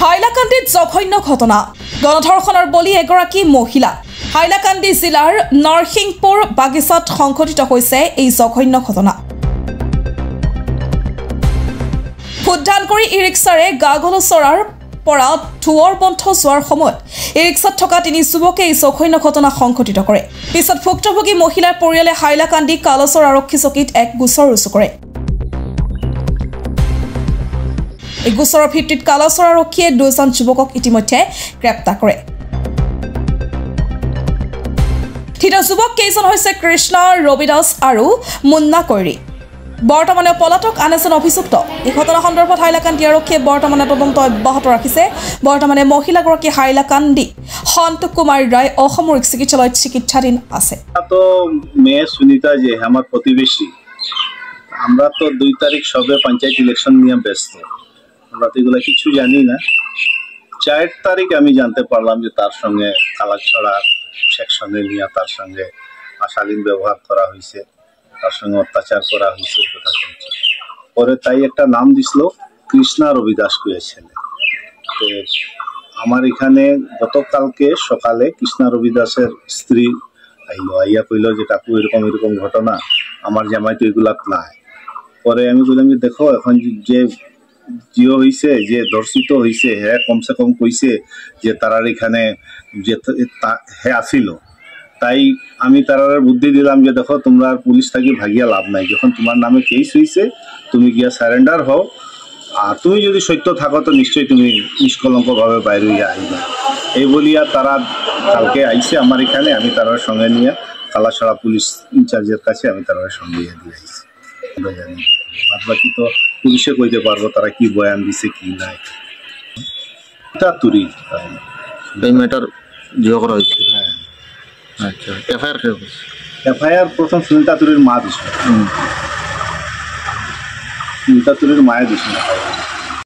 হাইলাকান্দিত জঘন্য ঘটনা গণধৰ্ষণৰ বলি এগৰাকী মহিলা হাইলাকান্দি জিলাৰ নৰসিংপুৰ বাগিচাত সংঘটিত হৈছে এই জঘন্য ঘটনা ফুটদান কৰি ই-ৰিক্সাৰে গাগলচৰাৰ পৰা ধুৱৰ বন্ধ যোৱাৰ সময়ত ই-ৰিক্সাত থকা তিনি যুৱকে এই জঘন্য ঘটনা সংঘটিত কৰে পিছত ভুক্তভোগী মহিলাৰ পৰিয়ালে হাইলাকান্দি কালচৰ আৰক্ষী চকীত এক গোচৰ ৰুজু কৰে এই গোচৰৰ ভিত্তিত কালচৰ আৰক্ষীয়ে দুজন যুৱকক ইতিমধ্যে গ্ৰেপ্তাৰ কৰে ধৃত যুৱক কেইজন হৈছে কৃষ্ণ ৰবিদাস আৰু মুন্না কৈৰী বৰ্তমানে পলাতক আন এজন অভিযুক্ত এই ঘটনা সন্দৰ্ভত হাইলাকান্দি আৰক্ষীয়ে বৰ্তমানে তদন্ত অব্যাহত ৰাখিছে বৰ্তমানে মহিলাগৰাকী হাইলাকান্দি সন্তোষ কুমাৰ ৰায় অসামৰিক চিকিৎসালয়ত চিকিৎসাধীন আছে তো মেয়ে সুনিতা যে আমার প্রতিবেশী আমরা তো 2 তারিখ সবে পঞ্চায়েত ইলেকশন নিয়ে ব্যস্ত আমরা তো এগুলো কিছু জানি না 4 তারিখ আমি জানতে পারলাম যে তার সঙ্গে কালাছড়া সেকশনে নিয়ে তার সঙ্গে অশালীন ব্যবহার করা হয়েছে তার সঙ্গে অত্যাচার করা হয়েছে কথা শুনছি পরে তাই একটা নাম দিছিল কৃষ্ণা রবিদাস কয়ে ছেলে তো আমার এখানে গতকালকে সকালে কৃষ্ণা রবিদাসের স্ত্রী আইলো আইয়া কইল যে কাকু এরকম এরকম ঘটনা আমার জামাই তো এগুলাত নাই পরে আমি বললাম যে দেখো এখন যে জিও হইছে যে দর্শিত হইছে হ্যাঁ কমসে কম কইছে যে তারার এখানে যে হে আসিল তাই আমি তারার বুদ্ধি দিলাম যে দেখো তোমরা পুলিশ থাকি ভাগিয়া লাভ নাই যখন তোমার নামে কেস হইছে তুমি গিয়া সারেন্ডার হও আর তুমি যদি সত্য থাকো তো নিশ্চয়ই তুমি নিষ্কলঙ্কভাবে বাইরে হইয়া আইবা এই বলিয়া তারা কালকে আইছে আমার এখানে আমি তারার সঙ্গে নিয়ে কালাছড়া পুলিশ ইনচার্জের কাছে আমি তারার সঙ্গে দিয়ে আইছি জানি বাদ বাকি তো পুলিশে কইতে পারবো তারা কি বয়ান দিছে কি নাই তা তুরি এই ম্যাটার জিও করা হয়েছে হ্যাঁ আচ্ছা এফআইআর প্রথম সুনিতা তুরির মা দিছিল সুনিতা তুরির মায়ের দিছিল